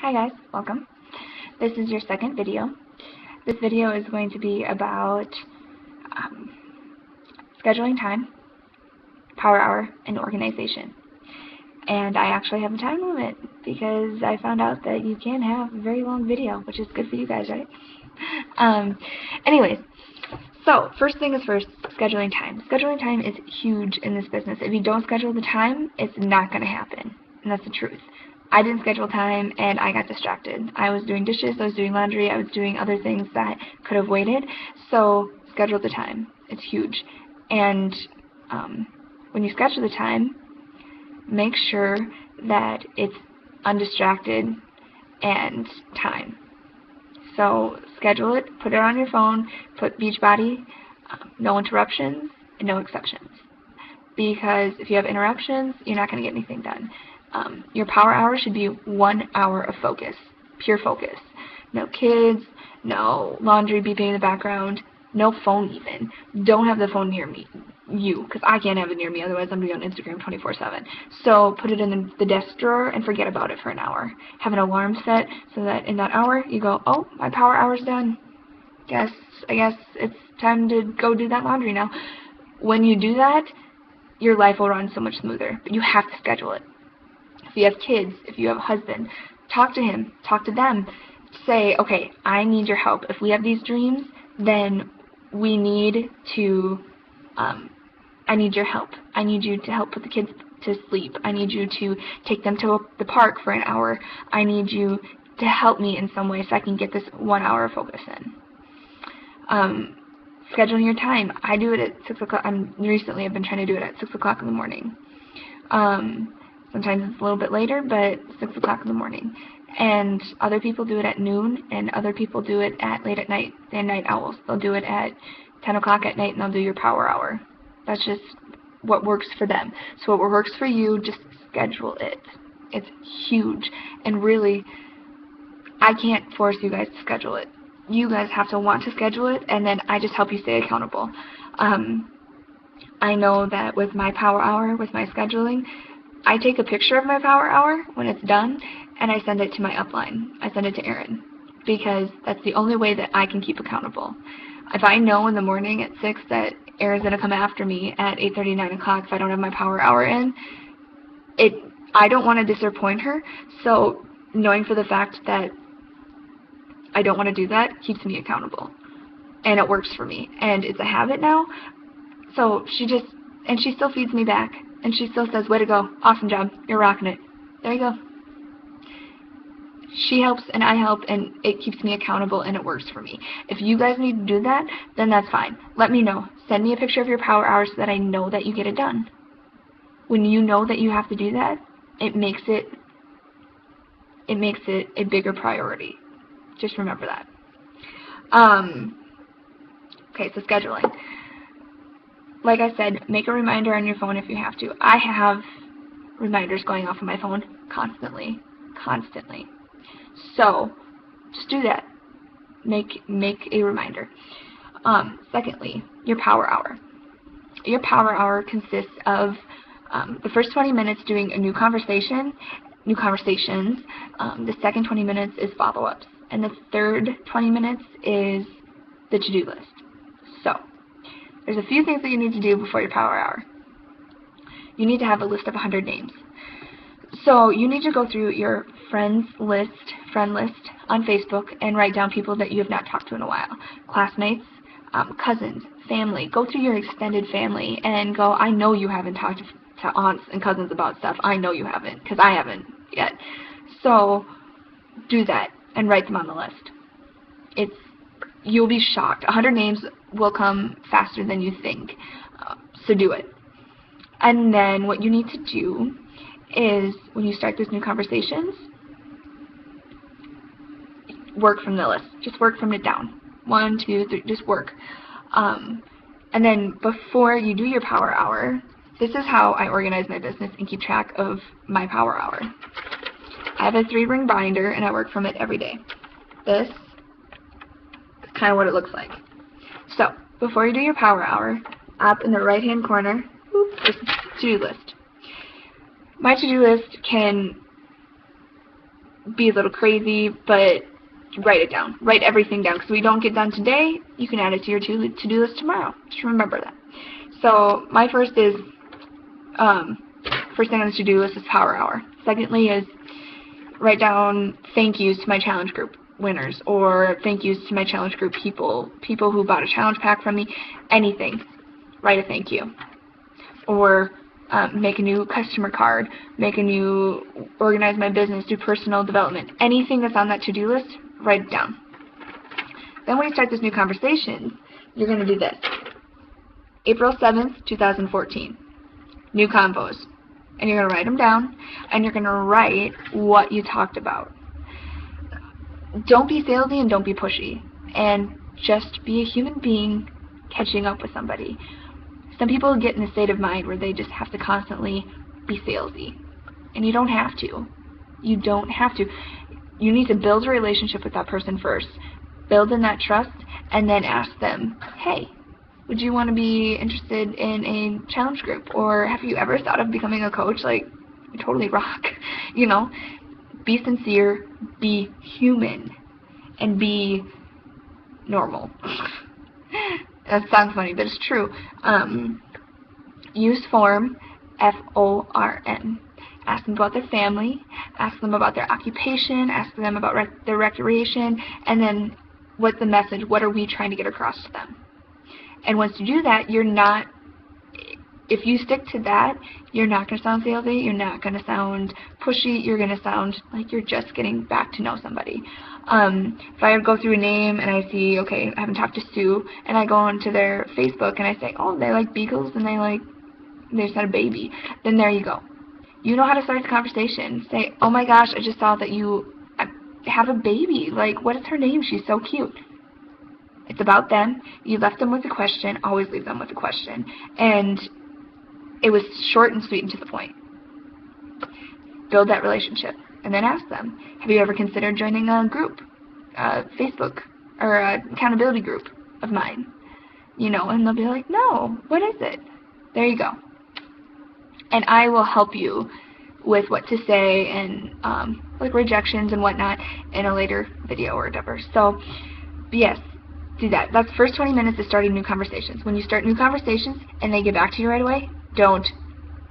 Hi guys, welcome. This is your second video. This video is going to be about um, scheduling time, power hour, and organization. And I actually have a time limit because I found out that you can have a very long video, which is good for you guys, right? Anyways, so first thing is first, scheduling time. Scheduling time is huge in this business. If you don't schedule the time, it's not going to happen. And that's the truth. I didn't schedule time and I got distracted. I was doing dishes, I was doing laundry, I was doing other things that could have waited. So schedule the time. It's huge. And when you schedule the time, make sure that it's undistracted and time. So schedule it, put it on your phone, put Beachbody, no interruptions, and no exceptions. Because if you have interruptions, you're not going to get anything done. Your power hour should be 1 hour of focus, pure focus. No kids, no laundry beeping in the background, no phone even. Don't have the phone near you, because I can't have it near me, otherwise I'm going to be on Instagram 24/7. So put it in the desk drawer and forget about it for an hour. Have an alarm set so that in that hour you go, oh, my power hour's done. I guess it's time to go do that laundry now. When you do that, your life will run so much smoother, but you have to schedule it. If you have kids, if you have a husband, talk to him, talk to them. Say, okay, I need your help. If we have these dreams, then we need to, I need your help. I need you to help put the kids to sleep. I need you to take them to the park for an hour. I need you to help me in some way so I can get this 1 hour of focus in. Scheduling your time. I do it at 6 o'clock. Recently I've been trying to do it at 6 o'clock in the morning. Sometimes it's a little bit later, but 6 o'clock in the morning. And other people do it at noon, and other people do it at late at night. They're night owls. They'll do it at 10 o'clock at night, and they'll do your power hour. That's just what works for them. So what works for you, just schedule it. It's huge. And really, I can't force you guys to schedule it. You guys have to want to schedule it, and then I just help you stay accountable. I know that with my power hour, with my scheduling, I take a picture of my power hour when it's done, and I send it to my upline. I send it to Erin, because that's the only way that I can keep accountable. If I know in the morning at 6 that Erin's going to come after me at 8:30, 9 o'clock if I don't have my power hour in, I don't want to disappoint her, so knowing for the fact that I don't want to do that keeps me accountable, and it works for me, and it's a habit now. So she still feeds me back, and she still says, way to go, awesome job, you're rocking it. There you go. She helps and I help, and it keeps me accountable, and it works for me. If you guys need to do that, then that's fine. Let me know. Send me a picture of your power hour so that I know that you get it done. When you know that you have to do that, it makes it a bigger priority. Just remember that. Okay, so scheduling. Like I said, make a reminder on your phone if you have to. I have reminders going off on my phone constantly. So, just do that. Make a reminder. Secondly, your power hour. Your power hour consists of the first 20 minutes doing a new conversations. The second 20 minutes is follow-ups. And the third 20 minutes is the to-do list. So, there's a few things that you need to do before your power hour. You need to have a list of 100 names. So you need to go through your friend list on Facebook and write down people that you have not talked to in a while. Classmates, cousins, family. Go through your extended family and go, I know you haven't talked to aunts and cousins about stuff. I know you haven't, because I haven't yet. So do that and write them on the list. You'll be shocked. 100 names will come faster than you think. So do it. And then what you need to do is, when you start those new conversations, work from the list. Just work from it down. 1, 2, 3, just work. And then before you do your power hour, this is how I organize my business and keep track of my power hour. I have a 3-ring binder, and I work from it every day. This is kind of what it looks like. So, before you do your power hour, up in the right-hand corner, is the to-do list. My to-do list can be a little crazy, but write it down. Write everything down, because if we don't get done today, you can add it to your to-do list tomorrow. Just remember that. So my first thing on the to-do list is Power Hour. Secondly is write down thank yous to my challenge group winners, or thank yous to my challenge group people who bought a challenge pack from me, anything. Write a thank you. Or make a new customer card, organize my business, do personal development. Anything that's on that to-do list, write it down. Then when you start this new conversation, you're going to do this. April 7th, 2014. New convos. And you're going to write them down, and you're going to write what you talked about. Don't be salesy and don't be pushy. And just be a human being catching up with somebody. Some people get in a state of mind where they just have to constantly be salesy. And you don't have to. You don't have to. You need to build a relationship with that person first. Build in that trust, and then ask them, hey, would you want to be interested in a challenge group? Or have you ever thought of becoming a coach? Like, you totally rock. You know? Be sincere, be human, and be normal. That sounds funny, but it's true. Use form, FORM. Ask them about their family, ask them about their occupation, ask them about their recreation, and then what's the message? What are we trying to get across to them? And once you do that, if you stick to that, you're not going to sound salesy, you're not going to sound pushy, you're going to sound like you're just getting back to know somebody. If I go through a name and I see, okay, I haven't talked to Sue, and I go onto their Facebook and I say, oh, they like beagles and they just had a baby, then there you go. You know how to start the conversation. Say, oh my gosh, I just saw that you have a baby. Like, what is her name? She's so cute. It's about them. You left them with a question. Always leave them with a question. And it was short and sweet and to the point. Build that relationship. And then ask them, have you ever considered joining a group, Facebook, or an accountability group of mine? You know, and they'll be like, no, what is it? There you go. And I will help you with what to say and like rejections and whatnot in a later video or whatever. So, yes, do that. That's the first 20 minutes is starting new conversations. When you start new conversations and they get back to you right away, don't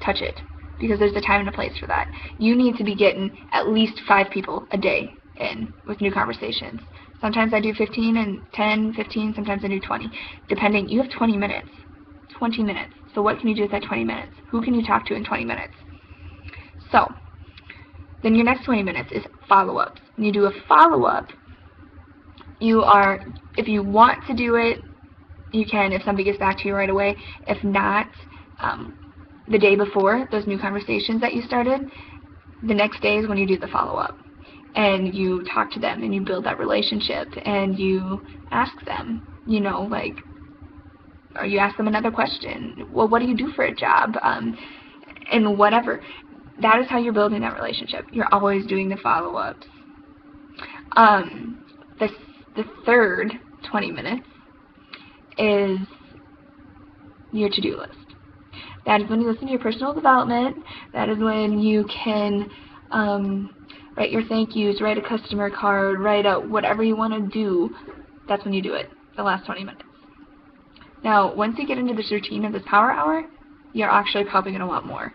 touch it, because there's a time and a place for that. You need to be getting at least 5 people a day in with new conversations. Sometimes I do 15 and 10, 15, sometimes I do 20. Depending, you have 20 minutes. 20 minutes. So what can you do with that 20 minutes? Who can you talk to in 20 minutes? So, then your next 20 minutes is follow-ups. When you do a follow-up, if you want to do it, you can if somebody gets back to you right away. If not, the day before those new conversations that you started, the next day is when you do the follow-up. And you talk to them and you build that relationship and you ask them, you know, like, or you ask them another question. Well, what do you do for a job? And whatever. That is how you're building that relationship. You're always doing the follow-ups. The third 20 minutes is your to-do list. That is when you listen to your personal development. That is when you can write your thank yous, write a customer card, write out whatever you want to do. That's when you do it, the last 20 minutes. Now, once you get into this routine of this power hour, you're actually probably going to want more.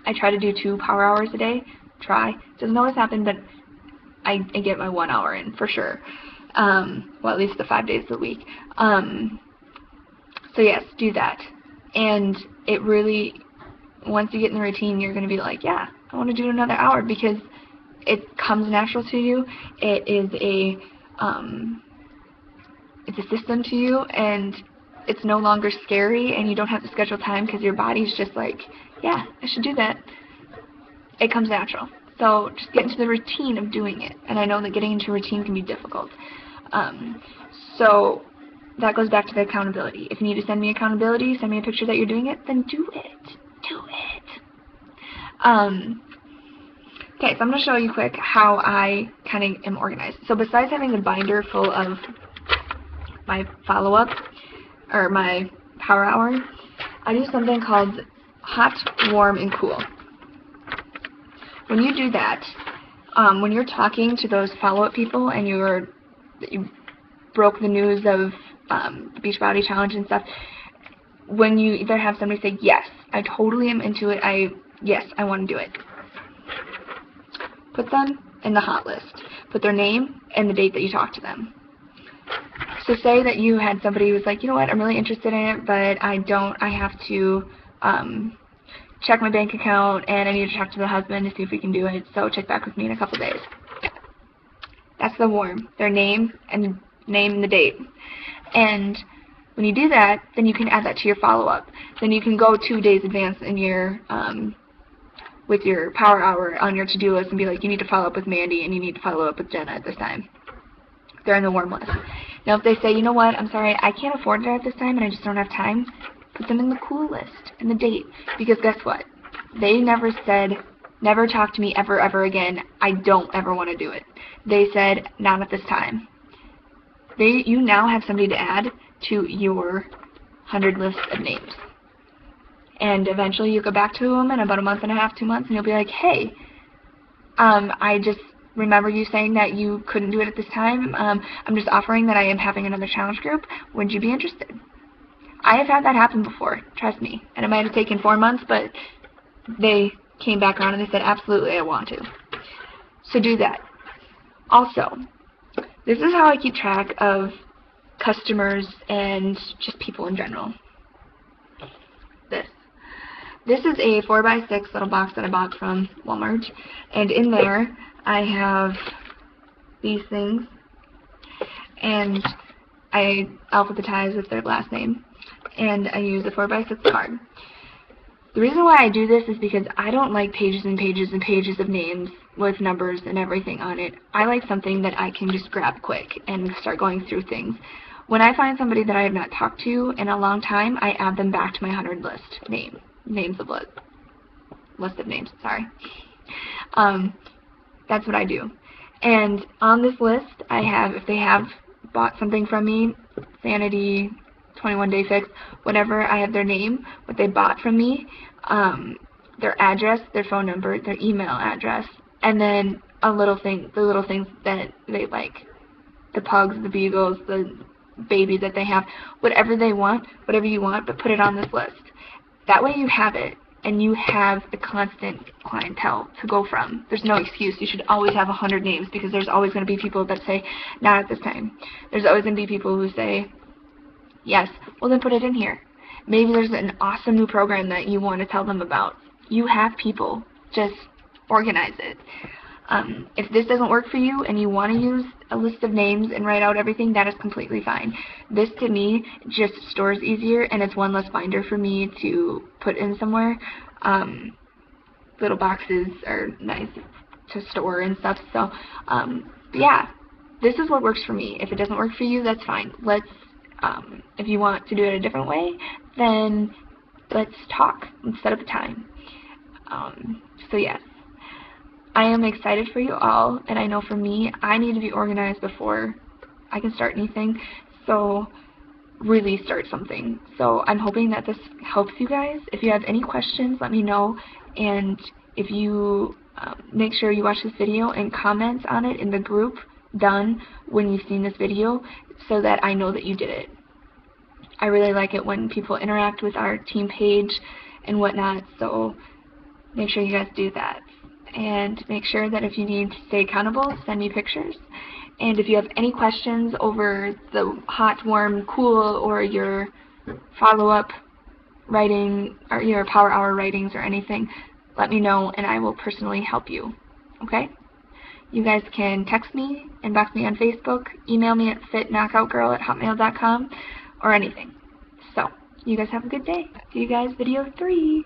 I try to do 2 power hours a day. Doesn't always happen, but I get my 1 hour in for sure. Well, at least the 5 days a week. So yes, do that. And it really, once you get in the routine, you're going to be like, yeah, I want to do another hour, because it comes natural to you. It is it's a system to you, and it's no longer scary, and you don't have to schedule time because your body's just like, yeah, I should do that. It comes natural. So just get into the routine of doing it. And I know that getting into a routine can be difficult. So that goes back to the accountability. If you need to send me accountability, send me a picture that you're doing it, then do it. Do it. Okay, so I'm going to show you quick how I kind of am organized. So besides having the binder full of my follow-up, or my power hour, I do something called hot, warm, and cool. When you do that, when you're talking to those follow-up people and you broke the news of the Beachbody challenge and stuff, when you either have somebody say, yes, I totally am into it, yes, I want to do it, put them in the hot list. Put their name and the date that you talked to them. So say that you had somebody who was like, you know what, I'm really interested in it, but I have to check my bank account, and I need to talk to the husband to see if we can do it, so check back with me in a couple days. That's the warm. Their name and the date. And when you do that, then you can add that to your follow-up. Then you can go 2 days advance in your with your power hour on your to-do list and be like, you need to follow up with Mandy and you need to follow up with Jenna at this time. They're in the warm list. Now, if they say, you know what, I'm sorry, I can't afford it at this time and I just don't have time, put them in the cool list and the date. Because guess what? They never said, never talk to me ever again. I don't ever want to do it. They said, not at this time. You now have somebody to add to your 100 list of names. And eventually you go back to them in about a month and a half, 2 months, and you'll be like, hey, I just remember you saying that you couldn't do it at this time. I'm just offering that I am having another challenge group. Would you be interested? I have had that happen before, trust me. And it might have taken 4 months, but they came back on and they said, absolutely, I want to. So do that. Also, this is how I keep track of customers and just people in general. This is a 4x6 little box that I bought from Walmart, and in there I have these things, and I alphabetize with their last name, and I use a 4x6 card. The reason why I do this is because I don't like pages and pages and pages of names with numbers and everything on it. I like something that I can just grab quick and start going through things. When I find somebody that I have not talked to in a long time, I add them back to my 100 list list of names, sorry. That's what I do. And on this list, I have, if they have bought something from me, Sanity, 21 Day Fix, whatever, I have their name, what they bought from me, their address, their phone number, their email address, and then the little things that they like, the pugs, the beagles, the babies that they have, whatever you want, but put it on this list. That way you have it, and you have a constant clientele to go from. There's no excuse. You should always have 100 names, because there's always going to be people that say, not at this time. There's always going to be people who say, yes, well then put it in here. Maybe there's an awesome new program that you want to tell them about. You have people. Just organize it. If this doesn't work for you and you want to use a list of names and write out everything, that is completely fine. This, to me, just stores easier, and it's one less binder for me to put in somewhere. Little boxes are nice to store and stuff. So, yeah, this is what works for me. If it doesn't work for you, that's fine. If you want to do it a different way, then let's talk and set up a time. So, yes. I am excited for you all, and I know for me, I need to be organized before I can start anything, so really start something. So I'm hoping that this helps you guys. If you have any questions, let me know, and if you make sure you watch this video and comment on it in the group done when you've seen this video, so that I know that you did it. I really like it when people interact with our team page and whatnot, so make sure you guys do that. And make sure that if you need to stay accountable, send me pictures. And if you have any questions over the hot, warm, cool, or your follow-up writing, or your power hour writings or anything, let me know and I will personally help you. Okay? You guys can text me, inbox me on Facebook, email me at fitknockoutgirl@hotmail.com, or anything. So, you guys have a good day. See you guys video 3.